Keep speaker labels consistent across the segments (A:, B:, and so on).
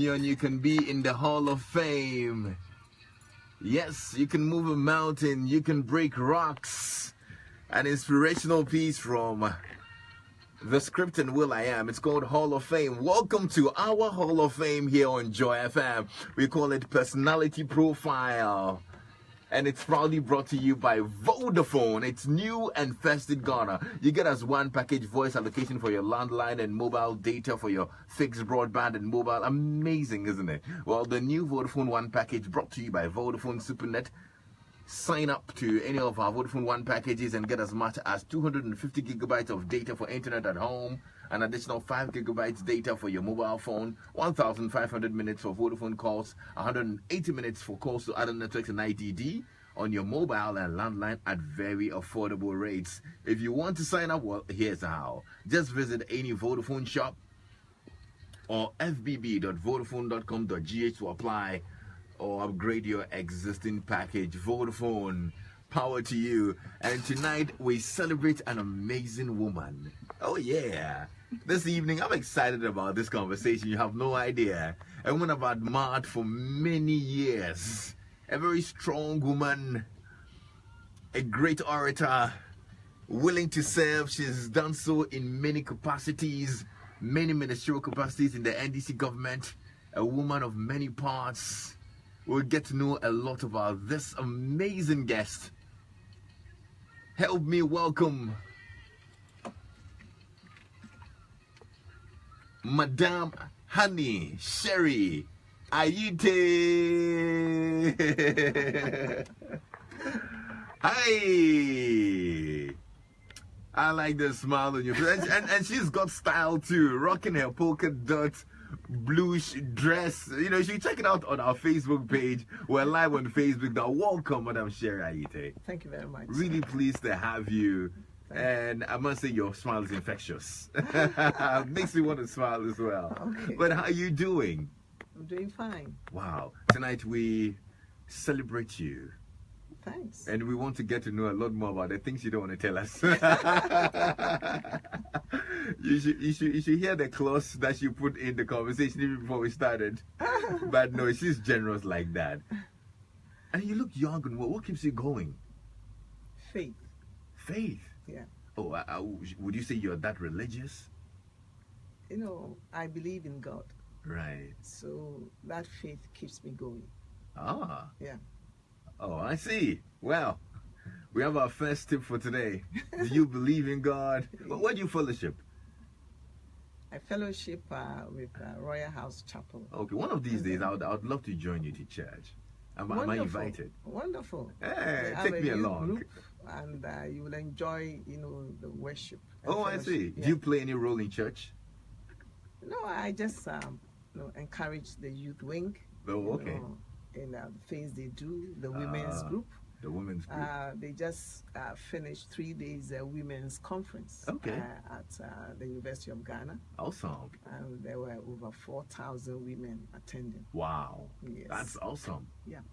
A: You can be in the Hall of Fame. Yes, you can move a mountain, you can break rocks. An inspirational piece from the script and Will I Am. It's called Hall of Fame. Welcome to our Hall of Fame here on Joy FM. We call it Personality Profile. And it's proudly brought to you by Vodafone. It's new and first in Ghana. You get us one package voice allocation for your landline and mobile data for your fixed broadband and mobile. Amazing, isn't it? Well, the new Vodafone One package brought to you by Vodafone Supernet. Sign up to any of our Vodafone One packages and get as much as 250 gigabytes of data for internet at home, an additional 5 gigabytes data for your mobile phone, 1,500 minutes for Vodafone calls, 180 minutes for calls to other networks and IDD on your mobile and landline at very affordable rates. If you want to sign up, well, here's how. Just visit any Vodafone shop or fbb.vodafone.com.gh to apply or upgrade your existing package. Vodafone, power to you. And tonight we celebrate an amazing woman. Oh yeah, this evening I'm excited about this conversation. You have no idea. A woman I've admired for many years, a very strong woman, a great orator, willing to serve. She's done so in many capacities, many ministerial capacities in the NDC government. A woman of many parts. We'll get to know a lot about this amazing guest. Help me welcome Madam Honey Sherry Ayitey. Hi. I like the smile on your face. And she's got style too, rocking her polka dot bluish dress. You know, you should check it out on our Facebook page. We're live on Facebook now. Welcome, Madam Sherry Ayitey.
B: Thank you very much.
A: Really pleased to have you. And I must say your smile is infectious. Makes me want to smile as well.
B: Okay.
A: But how are you doing?
B: I'm doing fine.
A: Wow. Tonight we celebrate you.
B: Thanks.
A: And we want to get to know a lot more about the things you don't want to tell us. You should hear the clause that you put in the conversation even before we started. But no, she's generous like that. And you look young and well. What keeps you going?
B: Faith.
A: Faith?
B: Yeah.
A: Oh, would you say you're that religious?
B: You know, I believe in God.
A: Right.
B: So that faith keeps me going.
A: Ah.
B: Yeah.
A: Oh, I see. Well, we have our first tip for today. Do you believe in God? Where do you fellowship?
B: I fellowship with Royal House Chapel.
A: Okay, one of these days I would love to join you to church. Am I invited?
B: Wonderful.
A: Hey, take me along.
B: Group, and you will enjoy, you know, the worship.
A: Oh, I see.
B: Yeah.
A: Do you play any role in church?
B: No, I just encourage the youth wing.
A: Oh, okay.
B: You know, in the things they do, the women's group.
A: The women's group.
B: They just finished 3 days women's conference at the University of Ghana.
A: Awesome.
B: And there were over 4,000 women attending.
A: Wow.
B: Yes.
A: That's awesome.
B: Yeah.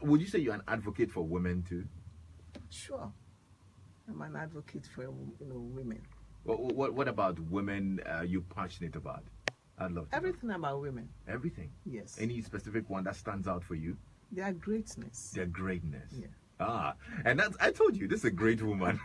A: Would you say you're an advocate for women too?
B: Sure. I'm an advocate for women.
A: What about women you're passionate about? I'd love to
B: Everything about women.
A: Everything?
B: Yes.
A: Any specific one that stands out for you?
B: Their greatness.
A: Their greatness.
B: Yeah.
A: Ah, and I told you, this is a great woman.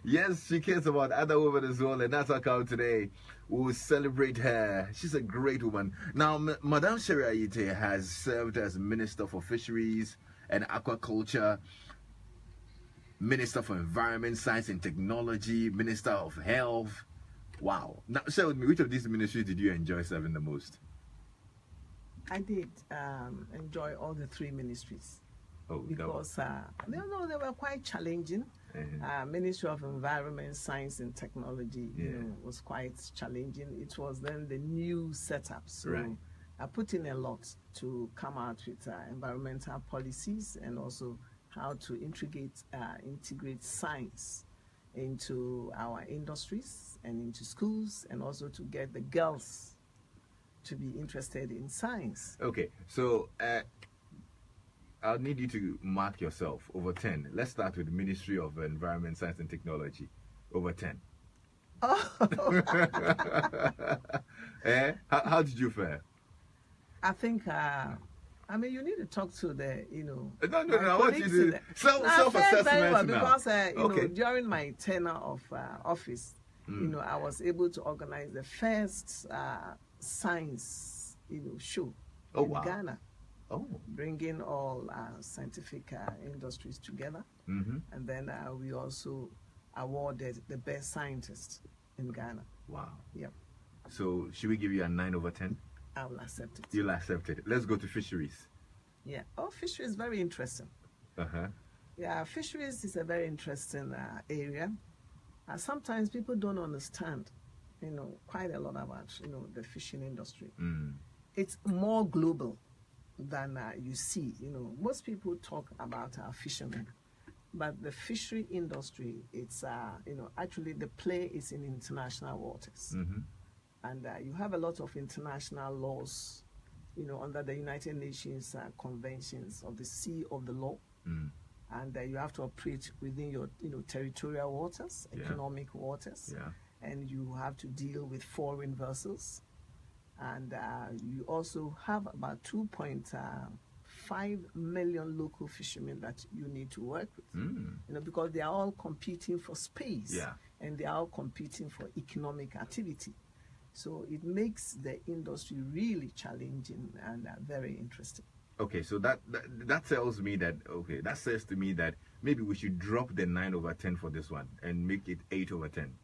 A: Yes, she cares about other women as well, and that's our count today. We'll celebrate her. She's a great woman. Now, Madame Sherry Ayitey has served as Minister for Fisheries and Aquaculture, Minister for Environment, Science and Technology, Minister of Health. Wow. Now, share with me, which of these ministries did you enjoy serving the most?
B: I did enjoy all the three ministries.
A: Oh,
B: because they were quite challenging. Ministry of Environment, Science and Technology was quite challenging. It was then the new setup. So I put in a lot to come out with environmental policies and also how to integrate science into our industries and into schools, and also to get the girls to be interested in science.
A: Okay, so I'll need you to mark yourself over 10. Let's start with the Ministry of Environment, Science and Technology. Over 10.
B: Oh,
A: How did you fare?
B: I think, I mean, you need to talk to the,
A: No. I want you to self-assessment
B: very well
A: now.
B: because,
A: Okay.
B: during my tenure of office, I was able to organize the first science, show in
A: wow.
B: Ghana.
A: Oh.
B: Bringing all scientific industries together. And then we also awarded the best scientist in Ghana.
A: Wow.
B: Yep.
A: So should we give you a 9 over 10?
B: I will accept it.
A: You'll accept it. Let's go to fisheries.
B: Yeah. Oh, fisheries is very interesting. Yeah, fisheries is a very interesting area. Sometimes people don't understand, quite a lot about, the fishing industry. It's more global than you see. Most people talk about our fishermen, but the fishery industry, it's, actually the play is in international waters. And you have a lot of international laws, under the United Nations conventions of the sea of the law. And you have to operate within your, territorial waters, economic waters. And you have to deal with foreign vessels. And you also have about 2.5 million local fishermen that you need to work with, because they are all competing for space, and they are all competing for economic activity. So it makes the industry really challenging and very interesting.
A: Okay, so that tells me that, that says to me that maybe we should drop the 9 over 10 for this one and make it 8 over 10.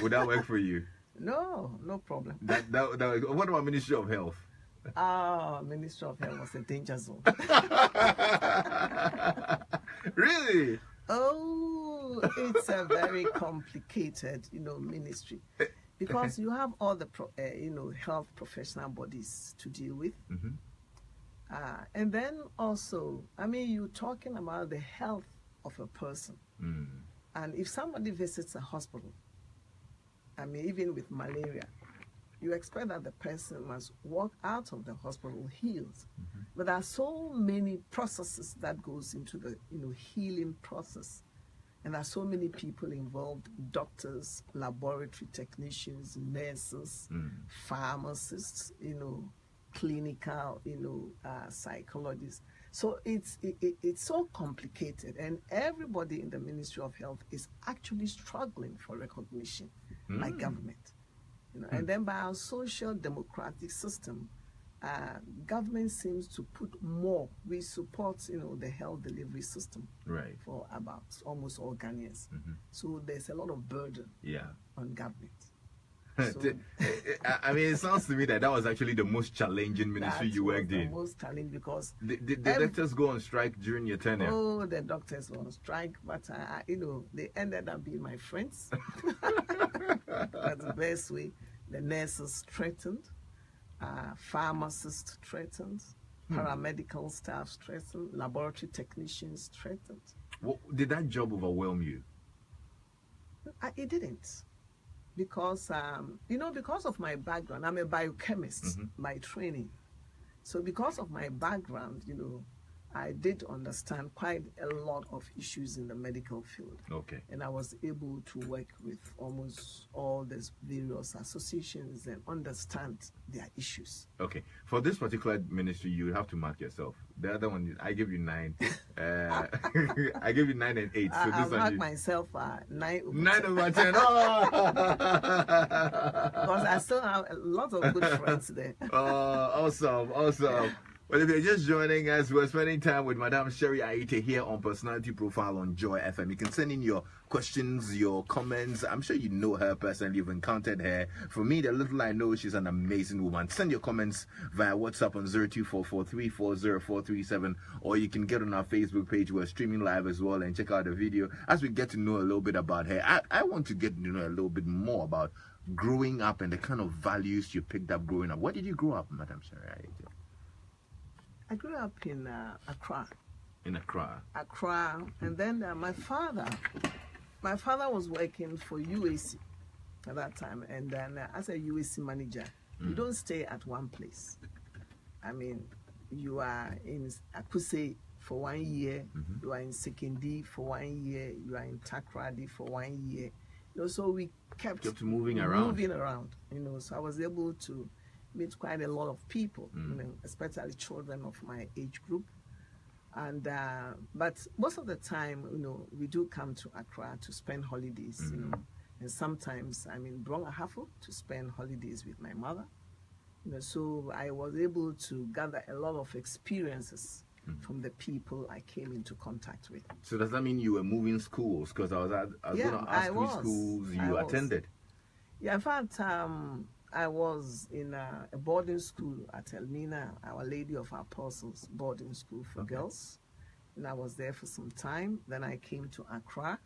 A: Would that work for you?
B: No problem.
A: What about Ministry of Health?
B: Ministry of Health was a danger zone.
A: Really?
B: Oh, it's a very complicated, ministry, because you have all the, health professional bodies to deal with. And then also, I mean, you're talking about the health of a person. And if somebody visits a hospital, I mean, even with malaria, you expect that the person must walk out of the hospital healed. But there are so many processes that goes into the, healing process. And there are so many people involved: doctors, laboratory technicians, nurses, pharmacists, clinical, psychologists. So it's so complicated, and everybody in the Ministry of Health is actually struggling for recognition by government. And then by our social democratic system, government seems to put more. We support, the health delivery system for about almost all Ghanaians. So there's a lot of burden on government. So,
A: I mean, it sounds to me that was actually the most challenging ministry you worked in.
B: The most challenging, because
A: the doctors go on strike during your tenure.
B: Oh, the doctors were on strike, but they ended up being my friends. That's the best way. The nurses threatened, pharmacists threatened, paramedical staff threatened, laboratory technicians threatened.
A: Did that job overwhelm you?
B: It didn't. Because, because of my background, I'm a biochemist by training. So because of my background, I did understand quite a lot of issues in the medical field. And I was able to work with almost all these various associations and understand their issues.
A: Okay. For this particular ministry, you have to mark yourself. The other one, I give you 9. I give you 9 and 8. So
B: I mark myself 9 over 10.
A: 9 over 10. Oh!
B: Because I still have a lot of good friends there.
A: Oh, awesome. Well, if you're just joining us, we're spending time with Madam Sherry Ayitey here on Personality Profile on Joy FM. You can send in your questions, your comments. I'm sure you know her personally. You've encountered her. For me, the little I know, she's an amazing woman. Send your comments via WhatsApp on 0244340437, or you can get on our Facebook page. We're streaming live as well, and check out the video as we get to know a little bit about her. I want to get to know a little bit more about growing up and the kind of values you picked up growing up. Where did you grow up, Madam Sherry Ayitey?
B: I grew up in Accra.
A: In Accra?
B: Accra. And then my father was working for UAC at that time. And then as a UAC manager, you don't stay at one place. I mean, you are in Akuse for 1 year, you are in Sekindi for 1 year, you are in Takrady for 1 year. So we kept
A: moving around.
B: You know, so I was able to meet quite a lot of people, you know, especially children of my age group. And but most of the time, you know, we do come to Accra to spend holidays, you know, and sometimes I'm in Brong-Ahafo to spend holidays with my mother. You know, so I was able to gather a lot of experiences from the people I came into contact with.
A: So does that mean you were moving schools? Because I was going to ask which schools you attended.
B: Yeah, in fact, I was in a boarding school at Elmina, Our Lady of Apostles boarding school for girls. And I was there for some time. Then I came to Accra,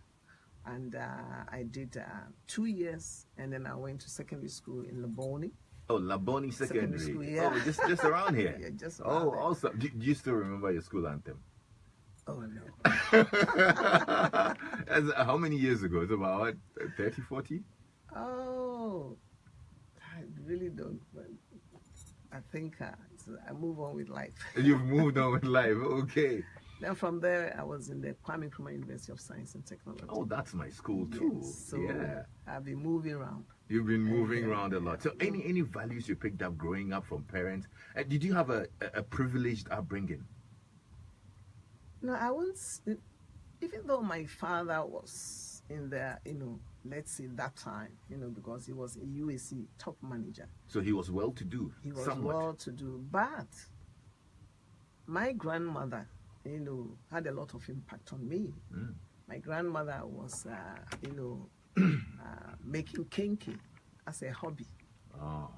B: and I did 2 years, and then I went to secondary school in Laboni.
A: Oh, Laboni Secondary.
B: School, yeah.
A: Oh, just around here.
B: Yeah, just around there.
A: Awesome. Do you still remember your school anthem?
B: Oh, no.
A: How many years ago? It's about 30, 40?
B: Oh, I really don't. I think I move on with life.
A: You've moved on with life. Okay.
B: Then from there, I was in the Kwame Nkrumah University of Science and Technology.
A: Oh, that's my school too.
B: Yes, so
A: yeah.
B: I've been moving around.
A: You've been moving around a lot. So any values you picked up growing up from parents? Did you have a privileged upbringing?
B: No, I was, even though my father was in the, you know, let's say that time, you know, because he was a UAC top manager.
A: So he was well-to-do.
B: He was
A: somewhat
B: well-to-do, but my grandmother, you know, had a lot of impact on me. My grandmother was, you know, making kinky as a hobby.
A: Oh.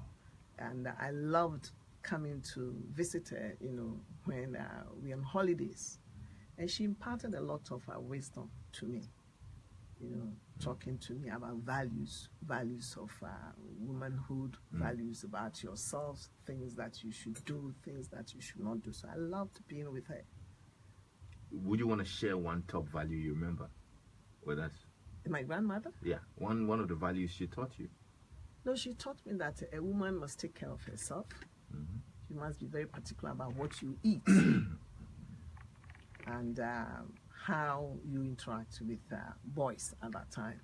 B: And I loved coming to visit her, you know, when we were on holidays. And she imparted a lot of her wisdom to me, you know, talking to me about values of womanhood, values about yourself, things that you should do, things that you should not do. So I loved being with her.
A: Would you want to share one top value you remember with us?
B: My grandmother?
A: Yeah, one of the values she taught you.
B: No, she taught me that a woman must take care of herself. She must be very particular about what you eat and how you interact with boys at that time.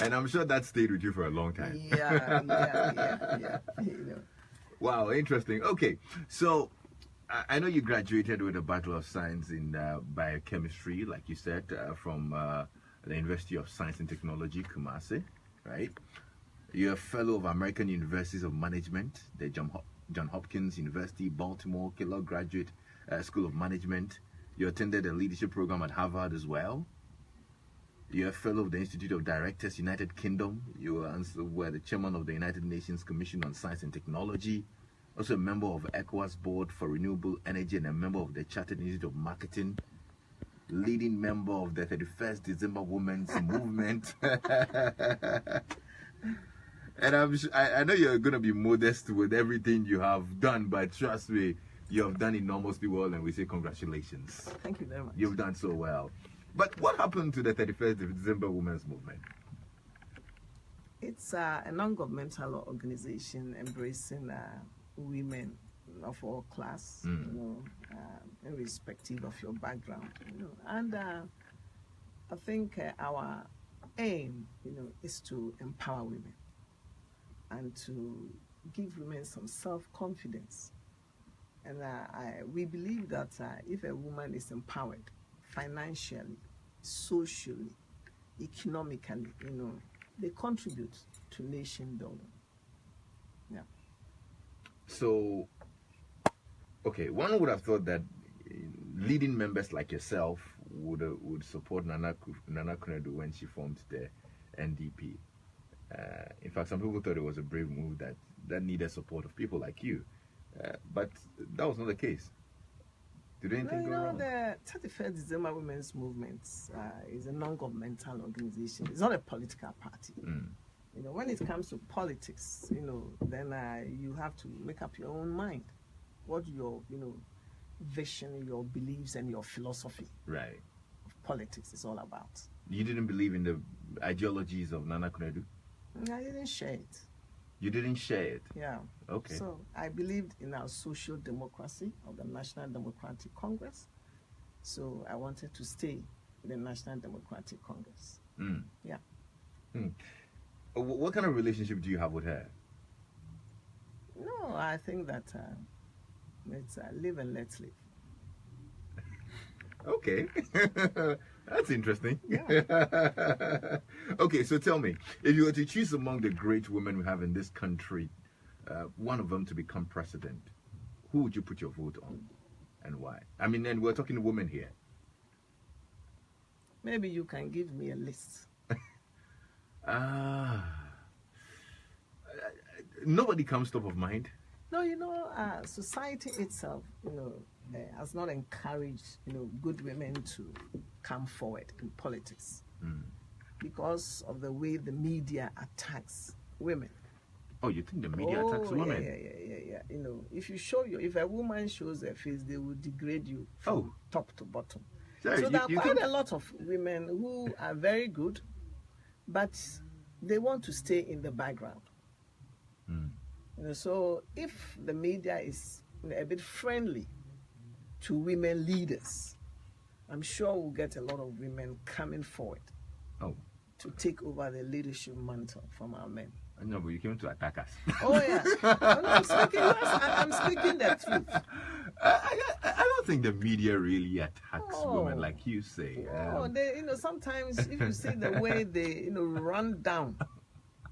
A: And I'm sure that stayed with you for a long time.
B: Yeah. You know.
A: Wow, interesting. Okay, so I know you graduated with a Bachelor of Science in Biochemistry, like you said, from the University of Science and Technology, Kumasi, right? You're a fellow of American Universities of Management, the John Hopkins University, Baltimore, Kellogg Graduate School of Management. You attended a leadership program at Harvard as well. You're a fellow of the Institute of Directors, United Kingdom. You were the chairman of the United Nations Commission on Science and Technology. Also a member of ECOWAS Board for Renewable Energy and a member of the Chartered Institute of Marketing. Leading member of the 31st December Women's Movement. And I know you're going to be modest with everything you have done, but trust me, you have done enormously well, and we say congratulations.
B: Thank you very much.
A: You've done so well. But what happened to the 31st December Women's Movement?
B: It's a non-governmental organization embracing women of all class, you know, irrespective of your background, you know. And I think our aim, you know, is to empower women and to give women some self-confidence. And we believe that if a woman is empowered financially, socially, economically, you know, they contribute to nation building. Yeah.
A: So, okay, one would have thought that leading members like yourself would support Nana Kunadu when she formed the NDP. In fact, some people thought it was a brave move that needed support of people like you. But that was not the case. Did anything go wrong?
B: The 31st December Women's Movement is a non-governmental organization. It's not a political party. You know, when it comes to politics, you know, then you have to make up your own mind. What your, you know, vision, your beliefs, and your philosophy of politics is all about.
A: You didn't believe in the ideologies of Nana Kunadu?
B: I didn't share it.
A: You didn't share it?
B: Yeah.
A: Okay.
B: So I believed in our social democracy of the National Democratic Congress. So I wanted to stay in the National Democratic Congress.
A: Mm.
B: Yeah.
A: Mm. What kind of relationship do you have with her?
B: No, I think that it's live and let live.
A: Okay. That's interesting.
B: Yeah.
A: Okay, so tell me, if you were to choose among the great women we have in this country, one of them to become president, who would you put your vote on and why? I mean, and we're talking women here.
B: Maybe you can give me a list.
A: Nobody comes top of mind.
B: No, society itself, has not encouraged, good women to come forward in politics because of the way the media attacks women.
A: Oh, you think the media attacks women?
B: Yeah. If a woman shows her face, they will degrade you from top to bottom.
A: Sorry,
B: so there are quite a lot of women who are very good, but they want to stay in the background. So if the media is a bit friendly to women leaders, I'm sure we'll get a lot of women coming forward to take over the leadership mantle from our men.
A: No, but you came to attack us.
B: Oh yeah, I'm speaking the truth.
A: I don't think the media really attacks women like you say.
B: They, sometimes if you see the way they, run down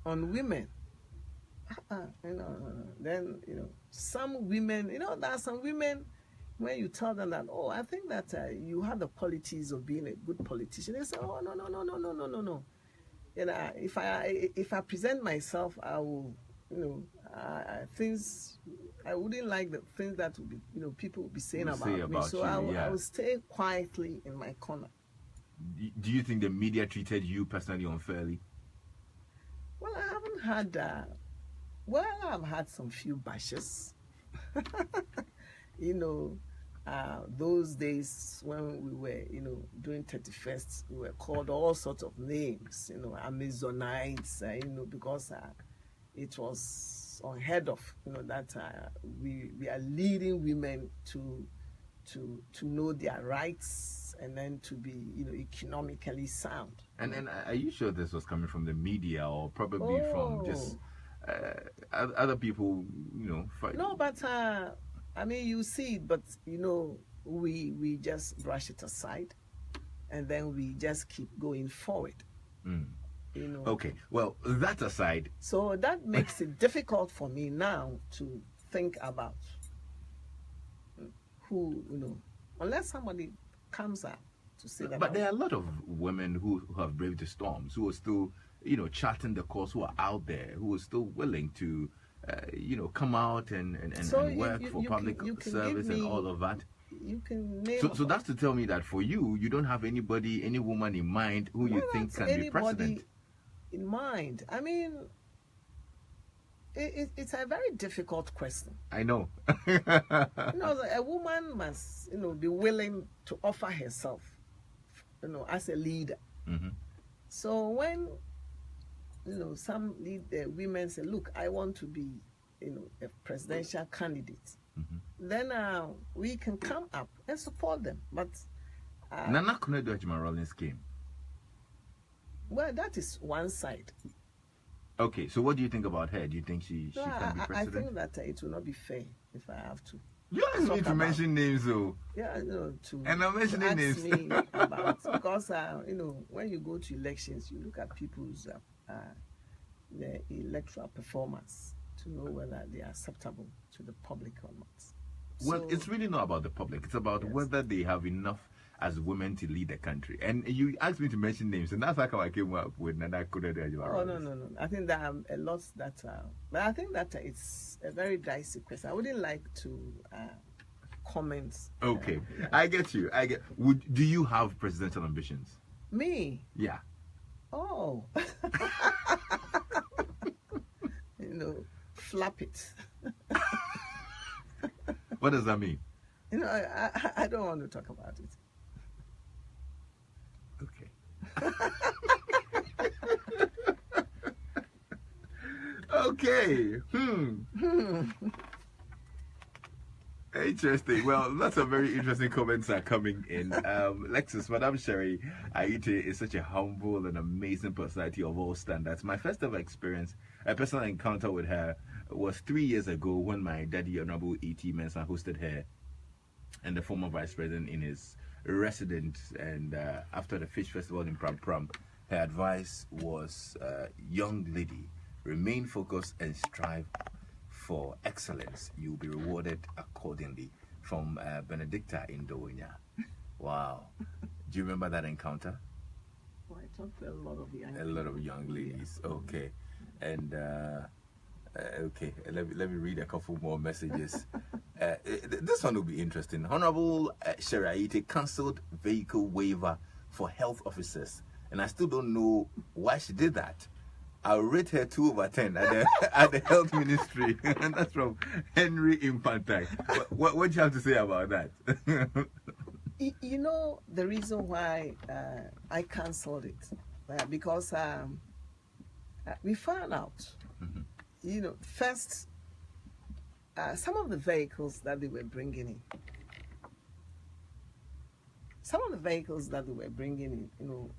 B: on women, then some women, there are some women when you tell them that, I think that you have the qualities of being a good politician, they say, no. If I present myself, I will, I wouldn't like the things that would be, people would be saying about me. So I will stay quietly in my corner.
A: Do you think the media treated you personally unfairly?
B: Well, I haven't had. I've had some few bashes. Those days when we were, doing 31st, we were called all sorts of names, Amazonites, because it was unheard of, that we are leading women to know their rights and then to be, economically sound. And
A: are you sure this was coming from the media or probably from just other people,
B: No, but you see it, but we just brush it aside, and then we just keep going forward.
A: Okay, well, that aside.
B: So that makes it difficult for me now to think about who, unless somebody comes up to say that.
A: But there are a lot of women who have braved the storms, who are still, charting the course, who are out there, who are still willing to, come out and work for public service and all of that.
B: You can name.
A: So that's to tell me that for you, you don't have any woman in mind who you think can be president.
B: In mind, I mean, it's a very difficult question.
A: I know.
B: A woman must, be willing to offer herself, as a leader. So when, some women say, look, I want to be, a presidential candidate, then we can come up and support them. But
A: Nana Kunadu Agyemang Rawlings came.
B: Well, that is one side.
A: Okay, so what do you think about her? Do you think she can be president?
B: I think that it will not be fair if I have to.
A: You asked me to mention names, though.
B: Yeah,
A: and I'm mentioning names.
B: Me about, because when you go to elections, you look at people's their electoral performance to know whether they are acceptable to the public or not.
A: Well, it's really not about the public. It's about whether they have enough as women to lead the country. And you asked me to mention names, and that's how I came up with Nana Kunadu Agyemang.
B: Oh, no. I think there are a lot that but I think that it's a very dicey question. I wouldn't like to comment.
A: Okay, I get you. Do you have presidential ambitions?
B: Me?
A: Yeah.
B: Oh. Flap it.
A: What does that mean?
B: I don't want to talk about it.
A: Okay. Okay. Interesting. Well, lots of very interesting comments are coming in. Lexus, Madam Sherry Ayitey is such a humble and amazing personality of all standards. My first ever experience, a personal encounter with her, was 3 years ago when my daddy, Honorable Ayitey Mensah, hosted her and the former vice president in his residence. And after the Fish Festival in Pram Pram, her advice was, young lady, remain focused and strive for excellence. You'll be rewarded accordingly. From Benedicta in Dowonya. Wow. Do you remember that encounter?
B: Well, I talked to a lot of young
A: ladies. Okay. And okay, let me read a couple more messages. This one will be interesting. Honorable Sherry Ayitey cancelled vehicle waiver for health officers, and I still don't know why she did that. I'll rate her 2/10 at the health ministry. And that's from Henry Impantai. What do you have to say about that?
B: You know, the reason why I cancelled it, because we found out, you know, first, some of the vehicles that they were bringing in, you know,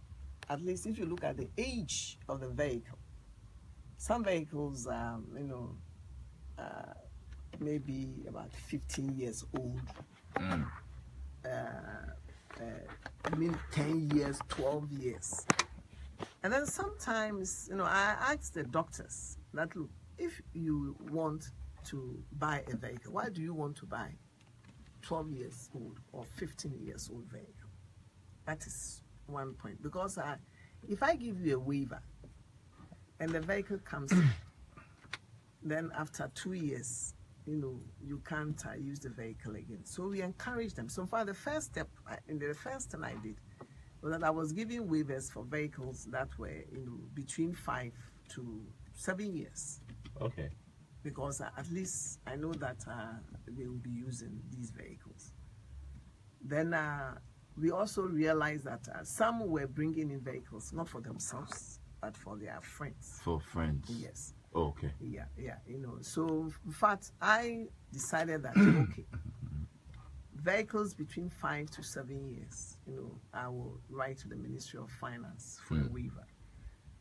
B: at least if you look at the age of the vehicle, some vehicles, you know, maybe about 15 years old. I mean, 10 years, 12 years. And then sometimes, you know, I ask the doctors that, look, if you want to buy a vehicle, why do you want to buy 12 years old or 15 years old vehicle? That is one point. Because if I give you a waiver, and the vehicle comes in, then after 2 years, you know, you can't use the vehicle again. So we encourage them. So far, the first step, the first thing I did was that I was giving waivers for vehicles that were, you know, between 5 to 7 years.
A: Okay.
B: Because at least I know that they will be using these vehicles. Then we also realized that some were bringing in vehicles, not for themselves, but for their friends.
A: For friends?
B: Yes.
A: Oh, okay.
B: Yeah, you know. So, in fact, I decided that, okay, vehicles between 5 to 7 years, you know, I will write to the Ministry of Finance for a waiver.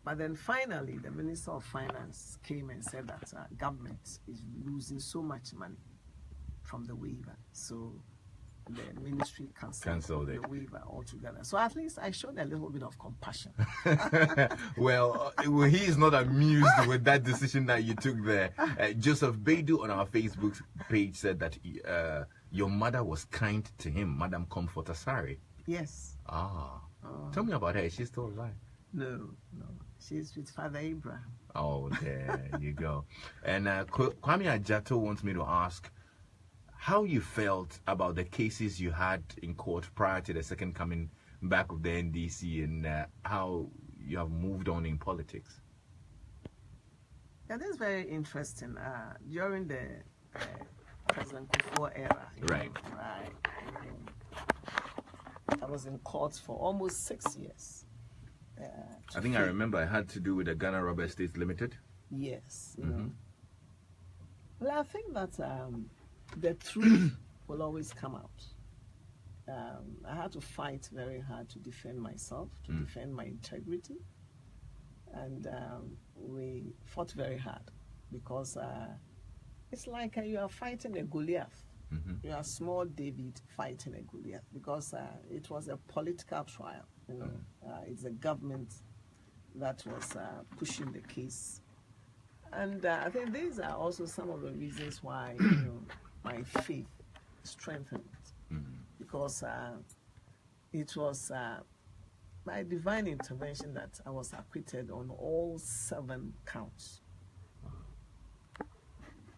B: But then finally, the Minister of Finance came and said that government is losing so much money from the waiver. So, the ministry cancelled the waiver altogether. So at least I showed a little bit of compassion.
A: Well, he is not amused with that decision that you took there. Joseph Baidu on our Facebook page said that your mother was kind to him, Madam Comfort Asari.
B: Yes.
A: Tell me about her. Is she still alive?
B: No. She's with Father Abraham.
A: Oh, there you go. And Kwame Ajato wants me to ask how you felt about the cases you had in court prior to the second coming back of the NDC, and how you have moved on in politics.
B: Yeah, that's very interesting. During the President Kufuor era,
A: right.
B: I was in court for almost 6 years.
A: I think I remember it had to do with the Ghana Rubber Estates Limited.
B: Yes. You know. Well, I think that the truth will always come out. I had to fight very hard to defend myself, to defend my integrity. And we fought very hard because it's like you are fighting a Goliath. You are small David fighting a Goliath because it was a political trial. You know, it's the government that was pushing the case. And I think these are also some of the reasons why, you know, my faith strengthened, because it was by divine intervention that I was acquitted on all 7 counts.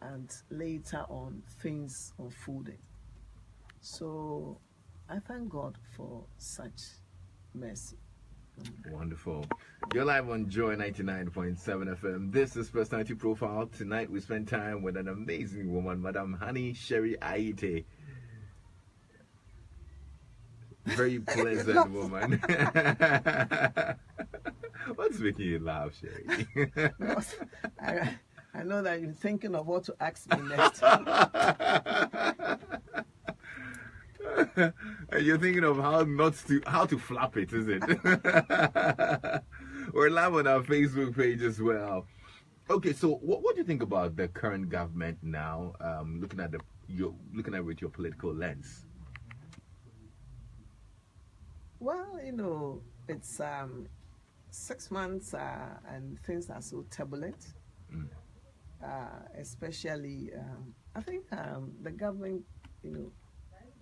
B: And later on, things unfolded. So I thank God for such mercy.
A: Wonderful. You're live on Joy 99.7 FM. This is Personality Profile. Tonight we spend time with an amazing woman, Madam Honey Sherry Ayitey. Very pleasant woman. What's making you laugh, Sherry?
B: I know that you're thinking of what to ask me next.
A: And you're thinking of how to flap it, is it? We're live on our Facebook page as well. Okay, so what do you think about the current government now? Looking at it with your political lens.
B: Well, it's 6 months and things are so turbulent. Especially, I think the government,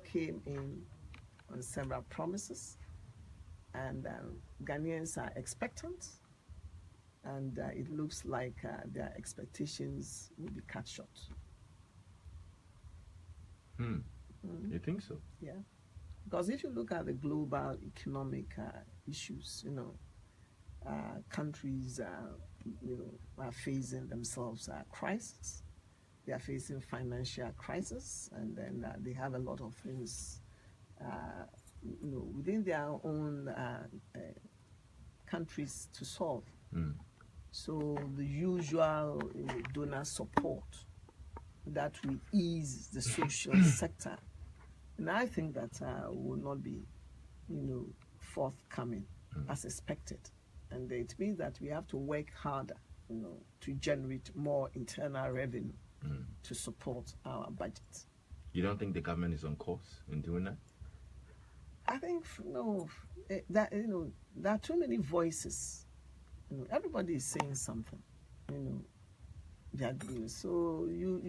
B: came in on several promises, and Ghanaians are expectant, and it looks like their expectations will be cut short.
A: You think so?
B: Yeah, because if you look at the global economic issues, countries are facing themselves crisis. They are facing financial crisis, and then they have a lot of things within their own countries to solve. So the usual donor support that will ease the social sector, and I think that will not be forthcoming as expected. And it means that we have to work harder, to generate more internal revenue to support our budget.
A: You don't think the government is on course in doing that?
B: I think that there are too many voices. Everybody is saying something. They are doing so. You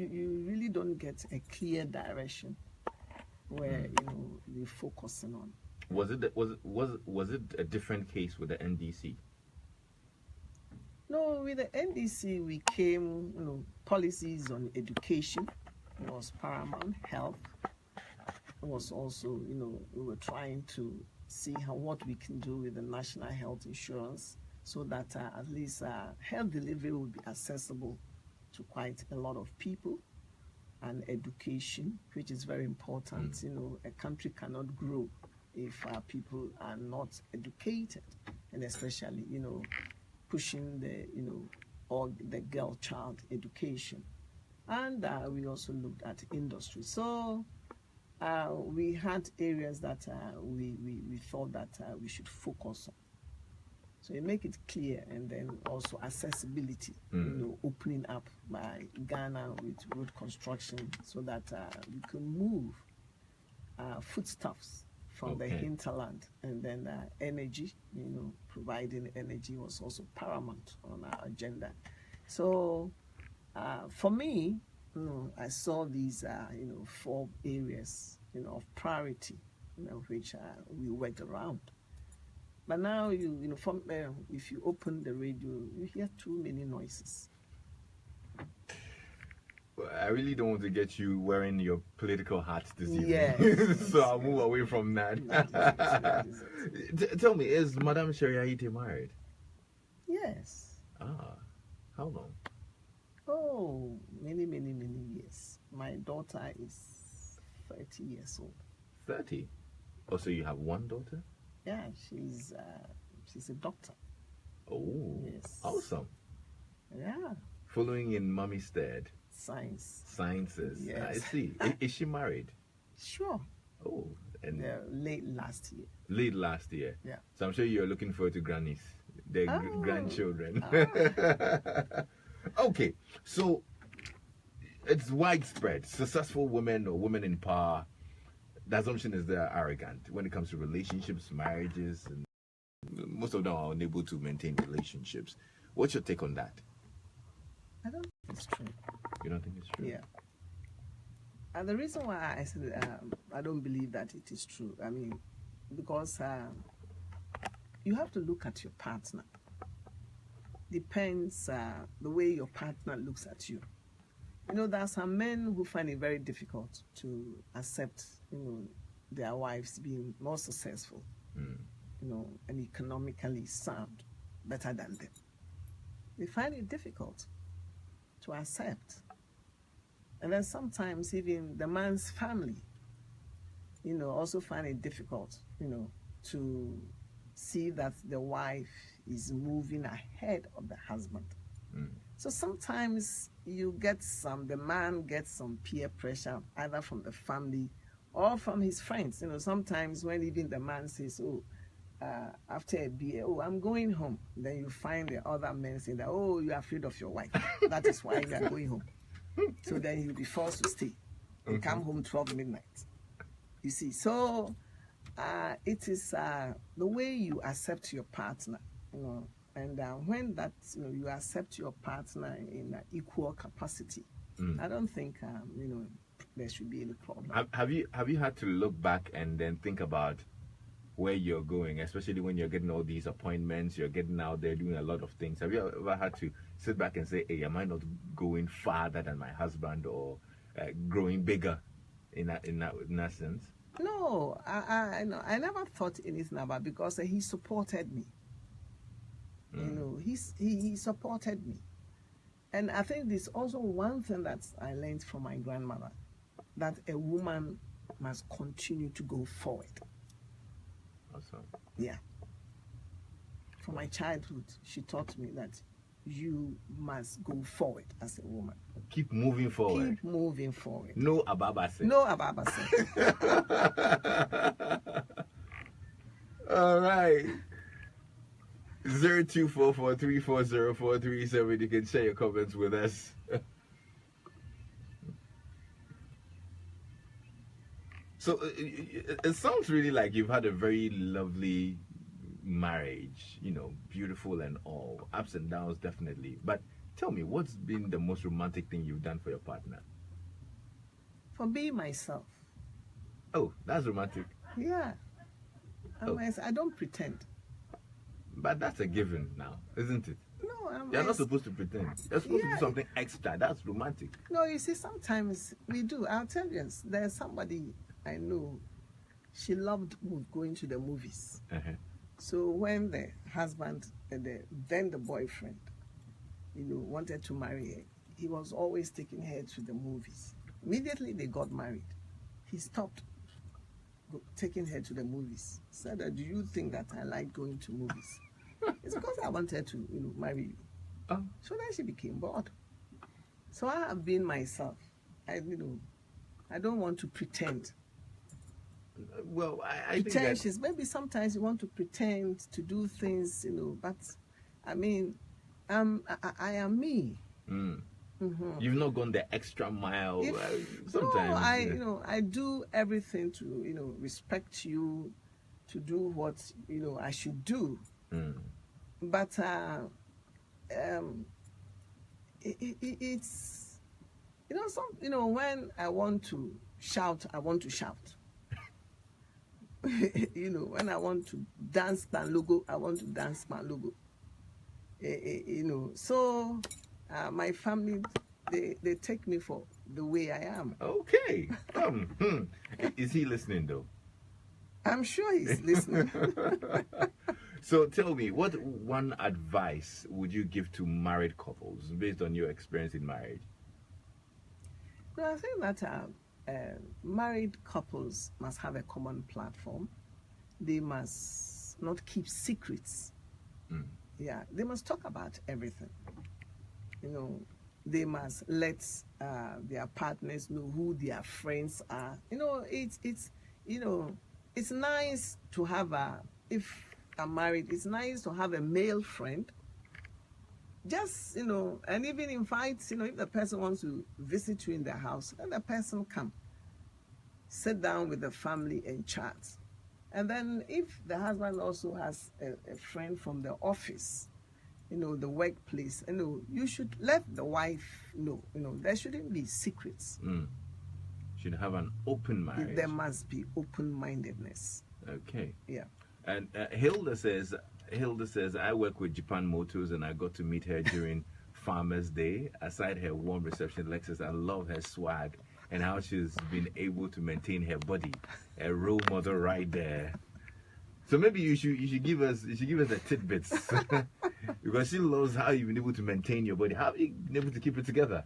B: really don't get a clear direction where you're focusing on.
A: Was it a different case with the NDC?
B: No, with the NDC, we came, policies on education was paramount, health was also, we were trying to see what we can do with the national health insurance so that at least health delivery will be accessible to quite a lot of people, and education, which is very important. A country cannot grow if people are not educated, and especially, pushing the girl child education. And we also looked at industry. So we had areas that we thought that we should focus on. So you make it clear, and then also accessibility, opening up by Ghana with road construction so that we can move foodstuffs from the hinterland, and then energy, providing energy was also paramount on our agenda. So for me, I saw these, 4 areas, of priority, which we worked around. But now, if you open the radio, you hear too many noises.
A: I really don't want to get you wearing your political hat this evening.
B: Yes.
A: So I'll move away from that. Tell me, is Madam Sherry Ayitey married?
B: Yes.
A: How long?
B: Oh, many years. My daughter is 30 years old.
A: 30? Oh, so you have one daughter?
B: Yeah, she's a doctor.
A: Oh,
B: yes.
A: Awesome.
B: Yeah.
A: Following in mommy's stead. Sciences.
B: Yes.
A: I see. Is she married?
B: Sure.
A: Oh, and
B: late last year.
A: Late last year.
B: Yeah.
A: So I'm sure you're looking forward to grannies, their grandchildren. Okay, so it's widespread. Successful women or women in power, the assumption is they're arrogant when it comes to relationships, marriages, and most of them are unable to maintain relationships. What's your take on that?
B: I don't think it's true.
A: You don't think it's true?
B: Yeah. And the reason why I said I don't believe that it is true, because you have to look at your partner. Depends the way your partner looks at you. There are some men who find it very difficult to accept, their wives being more successful, and economically sound, better than them. They find it difficult to accept. And then sometimes even the man's family, also find it difficult, to see that the wife is moving ahead of the husband. So sometimes the man gets some peer pressure, either from the family or from his friends. Sometimes when even the man says, "Oh, after a beer, oh, I'm going home," then you find the other men saying that, "Oh, you're afraid of your wife. That is why you are going home." So then you'll be forced to stay and come home 12 midnight. You see, so it is the way you accept your partner, and when that you accept your partner in equal capacity, I don't think there should be any problem.
A: Have you had to look back and then think about where you're going, especially when you're getting all these appointments, you're getting out there doing a lot of things? Have you ever had to sit back and say, "Hey, am I not going farther than my husband, or growing bigger in that sense"?
B: No, I never thought anything about it, because he supported me. He supported me. And I think there's also one thing that I learned from my grandmother, that a woman must continue to go forward.
A: Awesome.
B: Yeah. From my childhood, she taught me that you must go forward as a woman.
A: Keep moving forward.
B: Keep moving forward.
A: No ababase.
B: No ababase.
A: All right. 0244340437. You can share your comments with us. So it sounds really like you've had a very lovely marriage, beautiful and all, ups and downs definitely. But tell me, what's been the most romantic thing you've done for your partner?
B: For being myself.
A: Oh, that's romantic.
B: Yeah. I don't pretend.
A: But that's a given now, isn't it?
B: No,
A: You're not supposed to pretend. You're supposed to do something extra. That's romantic.
B: No, you see, sometimes we do. I'll tell you, there's somebody I know, she loved going to the movies. So when the husband, then the boyfriend, wanted to marry her, he was always taking her to the movies. Immediately they got married, he stopped taking her to the movies. Said, "Do you think that I like going to movies?" It's because I wanted to, marry you.
A: Oh.
B: So then she became bored. So I have been myself. I don't want to pretend.
A: Well, I think that
B: maybe sometimes you want to pretend to do things, but I mean, I am me.
A: You've not gone the extra mile. Sometimes.
B: No, I do everything to, respect you, to do what, I should do. But it's, when I want to shout, I want to shout. When I want to dance logo, I want to dance logo. So my family, they take me for the way I am.
A: Okay. Is he listening though?
B: I'm sure he's listening.
A: So tell me, what one advice would you give to married couples based on your experience in marriage?
B: Well, I think that married couples must have a common platform. They must not keep secrets. Yeah, they must talk about everything. They must let their partners know who their friends are. It's nice to have if I'm married, it's nice to have a male friend. Just, and even invite, if the person wants to visit you in their house, let the person come. Sit down with the family and chat. And then if the husband also has a friend from the office, the workplace, you should let the wife know. There shouldn't be secrets.
A: Should have an open marriage.
B: There must be open-mindedness.
A: Okay.
B: Yeah.
A: And Hilda says, I work with Japan Motors and I got to meet her during Farmers Day. Aside her warm reception, Lexus, I love her swag and how she's been able to maintain her body. A role model right there. So maybe you should give us the tidbits because she loves how you've been able to maintain your body. How have you been able to keep it together?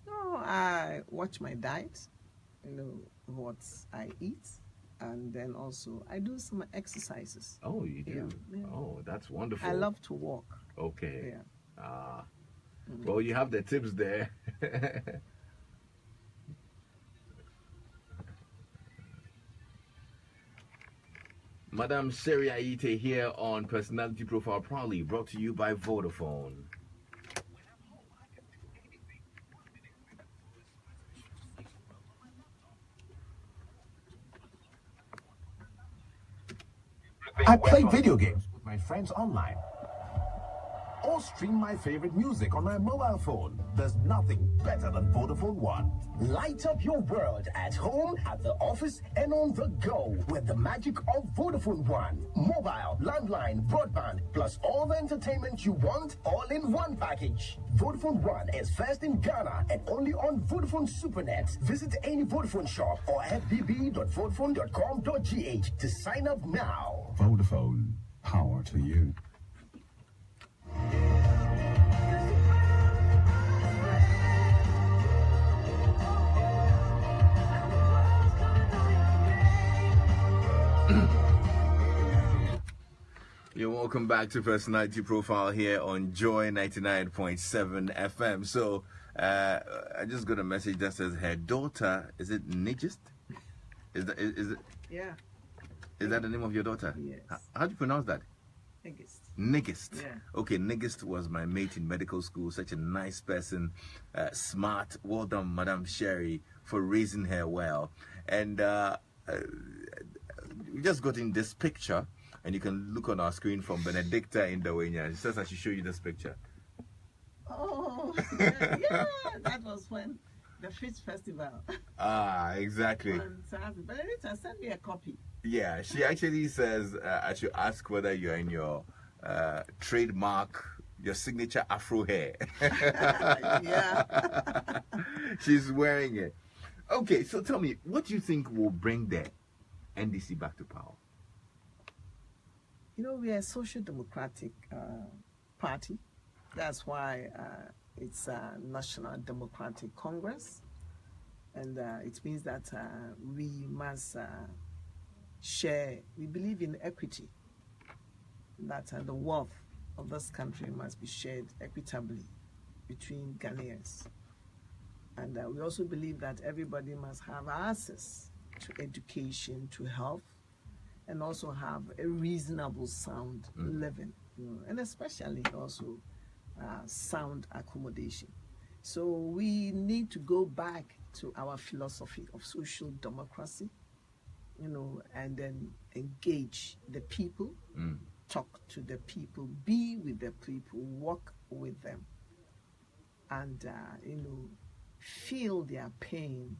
B: No, I watch my diet, what I eat. And then also, I do some exercises.
A: Oh, you do?
B: Yeah.
A: Oh, that's wonderful.
B: I love to walk.
A: Okay. Yeah. Well, you have the tips there. Madam Sherry Ayitey here on Personality Profile, proudly brought to you by Vodafone.
C: I play video games with my friends online, or stream my favorite music on my mobile phone. There's nothing better than Vodafone One.
D: Light up your world at home, at the office, and on the go with the magic of Vodafone One. Mobile, landline, broadband, plus all the entertainment you want, all in one package. Vodafone One is first in Ghana and only on Vodafone Supernet. Visit any Vodafone shop or fbb.vodafone.com.gh to sign up now.
C: Vodafone, power to you.
A: You're welcome back to Personality Profile here on Joy 99.7 FM. So, I just got a message that says her daughter, is it Nigist? Is it?
B: Yeah.
A: Is that the name of your daughter?
B: Yes.
A: How do you pronounce that?
B: Nigist.
A: Nigist.
B: Yeah.
A: Okay, Nigist was my mate in medical school. Such a nice person, smart. Well done, Madam Sherry, for raising her well. And we just got in this picture, and you can look on our screen from Benedicta in Dawenya. She says I should show you this picture.
B: Oh, yeah, that was when the Fish Festival.
A: Ah, exactly.
B: Benedicta, send me a copy.
A: Yeah, she actually says I should ask whether you're in your trademark, your signature afro hair.
B: Yeah.
A: She's wearing it. Okay, so tell me, what do you think will bring the NDC back to power?
B: You know, we are a social democratic party. That's why it's a National Democratic Congress. And it means that we must share, we believe in equity, that the wealth of this country must be shared equitably between Ghanaians. And we also believe that everybody must have access to education, to health, and also have a reasonable sound living, you know, and especially also sound accommodation. So we need to go back to our philosophy of social democracy, you know, and then engage the people, talk to the people, be with the people, work with them, and, you know, feel their pain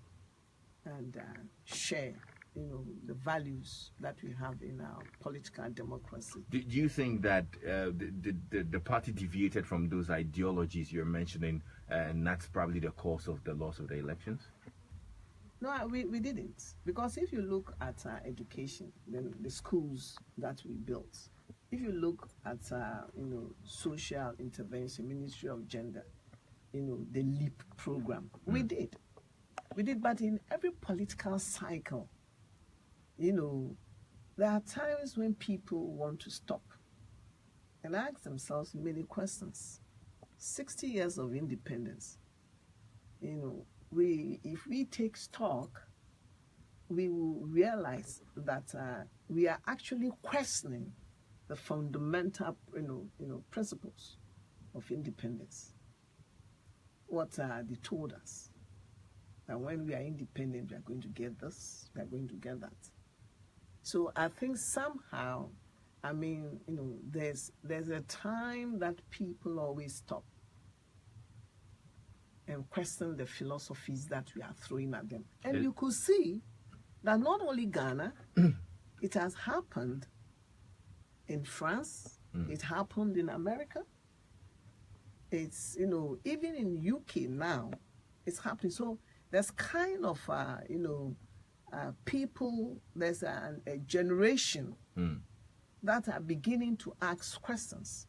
B: and share, you know, the values that we have in our political democracy.
A: Do you think that the party deviated from those ideologies you're mentioning, and that's probably the cause of the loss of the elections?
B: No, we didn't. Because if you look at education, then the schools that we built, if you look at, you know, social intervention, Ministry of Gender, you know, the LEAP program, we did. We did, but in every political cycle, you know, there are times when people want to stop and ask themselves many questions. 60 years of independence, you know, if we take stock, we will realize that we are actually questioning the fundamental, you know, principles of independence. What they told us, that when we are independent, we are going to get this, we are going to get that. So I think somehow, I mean, you know, there's a time that people always stop and question the philosophies that we are throwing at them. And you could see that not only Ghana, it has happened in France, it happened in America, it's, you know, even in UK now, it's happening. So there's kind of, you know, people, there's a generation that are beginning to ask questions.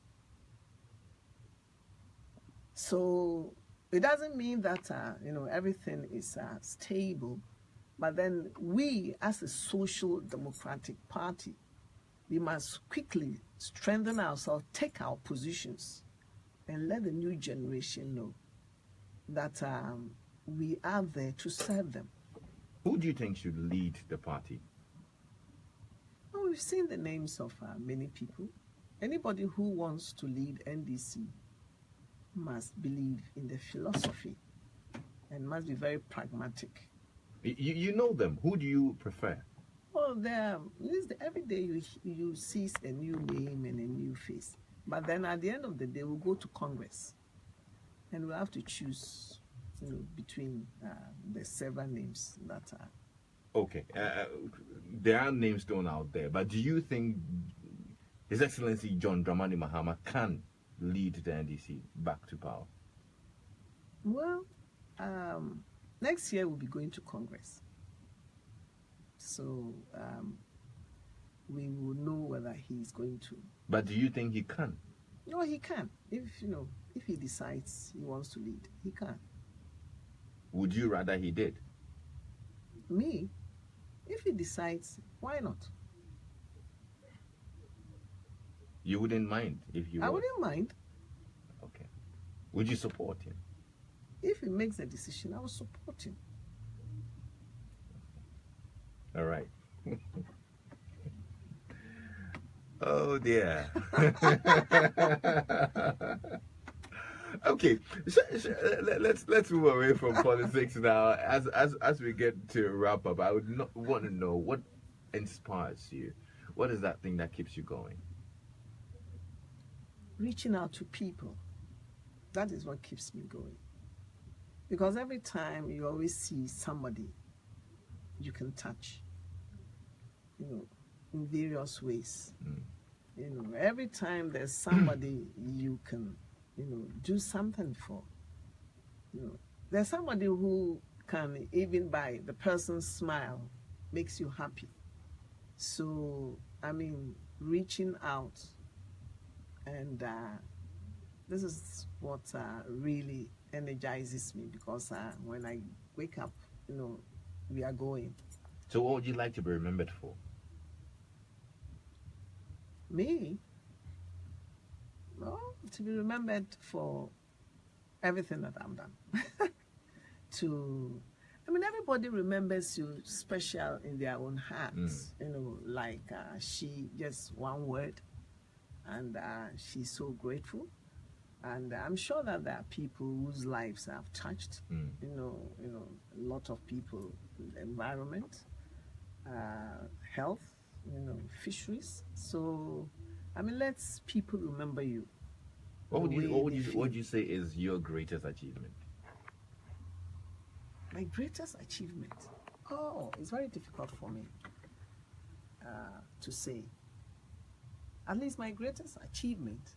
B: So it doesn't mean that, you know, everything is stable, but then we, as a social democratic party, we must quickly strengthen ourselves, take our positions, and let the new generation know that we are there to serve them.
A: Who do you think should lead the party?
B: Well, we've seen the names of many people. Anybody who wants to lead NDC must believe in the philosophy and must be very pragmatic.
A: You know them. Who do you prefer?
B: Well, every day you see a new name and a new face. But then at the end of the day, we'll go to Congress and we'll have to choose between the 7 names that are.
A: Okay. There are names thrown out there, but do you think His Excellency John Dramani Mahama can lead the NDC back to power?
B: Well, next year we'll be going to Congress. So we will know whether he's going to.
A: But do you think he can?
B: No, he can. If he decides he wants to lead, he can.
A: Would you rather he did?
B: Me? If he decides, why not?
A: You wouldn't mind if you
B: I wouldn't mind.
A: Okay. Would you support him?
B: If he makes a decision, I will support him.
A: All right. Oh dear. Okay, so let's move away from politics now. As we get to wrap up, I would want to know what inspires you. What is that thing that keeps you going?
B: Reaching out to people. That is what keeps me going. Because every time you always see somebody you can touch, in various ways. Every time there's somebody you can, do something for. There's somebody who can, even by the person's smile, makes you happy. So, reaching out, and this is what really energizes me, because when I wake up, we are going.
A: So what would you like to be remembered for?
B: Me? Well, to be remembered for everything that I've done. Everybody remembers you special in their own hearts. Like she, just one word, and she's so grateful. And I'm sure that there are people whose lives I've touched. A lot of people, the environment, health, fisheries. So, let people remember you.
A: What would you say is your greatest achievement?
B: My greatest achievement? Oh, it's very difficult for me to say. At least my greatest achievement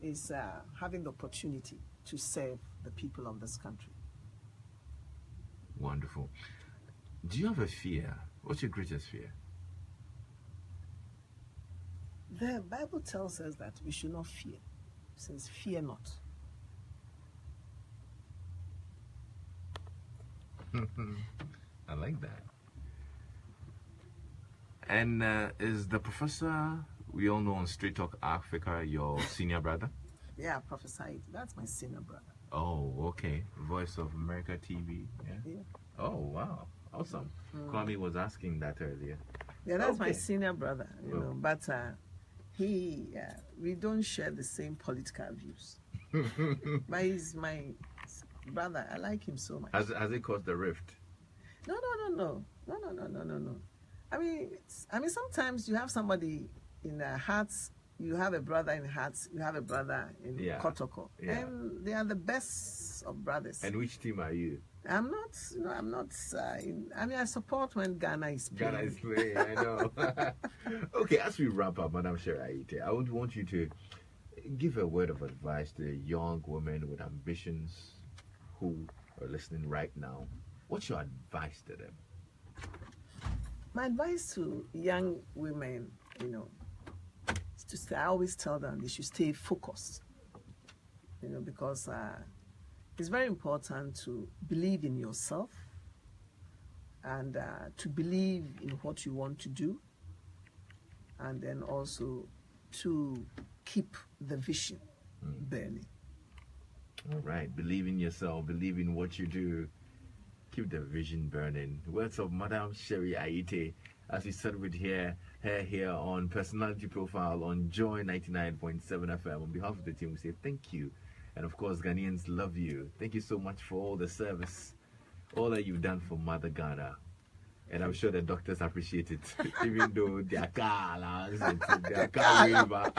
B: is having the opportunity to serve the people of this country.
A: Wonderful. Do you have a fear? What's your greatest fear?
B: The Bible tells us that we should not fear. It says, fear not.
A: I like that. And is the professor we all know on Straight Talk Africa your senior brother?
B: Yeah, Professor Ayitey. That's my senior brother.
A: Oh, okay. Voice of America TV. Yeah. Oh, wow. Awesome. Kwame was asking that earlier.
B: Yeah, that's my senior brother, but we don't share the same political views. But he's my brother. I like him so much.
A: Has it caused a rift?
B: No. Sometimes you have somebody in Hearts, you have a brother in Hearts, you have a brother in Kotoko.
A: Yeah.
B: And they are the best of brothers.
A: And which team are you?
B: I'm not, I support when Ghana is playing.
A: Ghana is playing, I know. Okay, as we wrap up, Madam Sherry Ayitey, I would want you to give a word of advice to young women with ambitions who are listening right now. What's your advice to them?
B: My advice to young women, is to stay, I always tell them they should stay focused, because it's very important to believe in yourself and to believe in what you want to do, and then also to keep the vision burning.
A: All right, believe in yourself, believe in what you do, Keep the vision burning. Words of Madam Sherry Ayitey as we celebrate her here on Personality Profile on Joy 99.7 FM. On behalf of the team, we say thank you. And of course, Ghanaians love you. Thank you so much for all the service, all that you've done for Mother Ghana. And I'm sure the doctors appreciate it, even though their car allowance, their car waiver.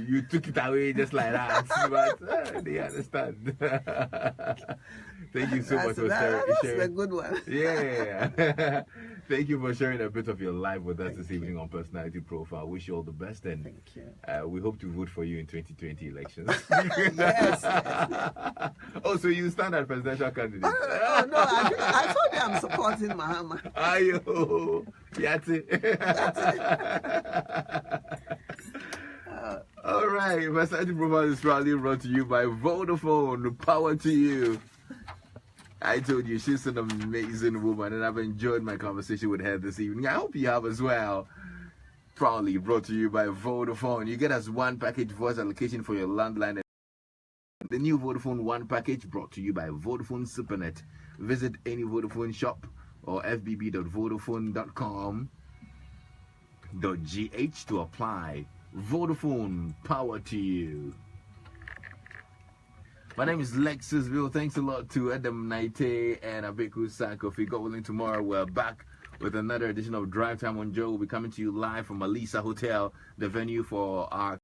A: You took it away just like that, but they understand. Thank you so much for sharing.
B: That's a good one.
A: Yeah. Thank you for sharing a bit of your life with us this evening on Personality Profile. Wish you all the best, and
B: thank you.
A: We hope to vote for you in 2020 elections.
B: Yes.
A: Oh, so you stand as presidential candidate?
B: Oh, no, I told you I'm supporting Mahama.
A: Ayo, Yati. All right, Personality Profile is proudly brought to you by Vodafone. Power to you. I told you she's an amazing woman, and I've enjoyed my conversation with her this evening. I hope you have as well. Proudly brought to you by Vodafone. You get us one package voice allocation for your landline. The new Vodafone One package brought to you by Vodafone Supernet. Visit any Vodafone shop or fbb.vodafone.com.gh to apply. Vodafone, power to you. My name is Lexusville. Thanks a lot to Adam Naite and Abeku Sako. If we God willing, tomorrow we're back with another edition of Drive Time on Joe. We'll be coming to you live from Alisa Hotel, the venue for our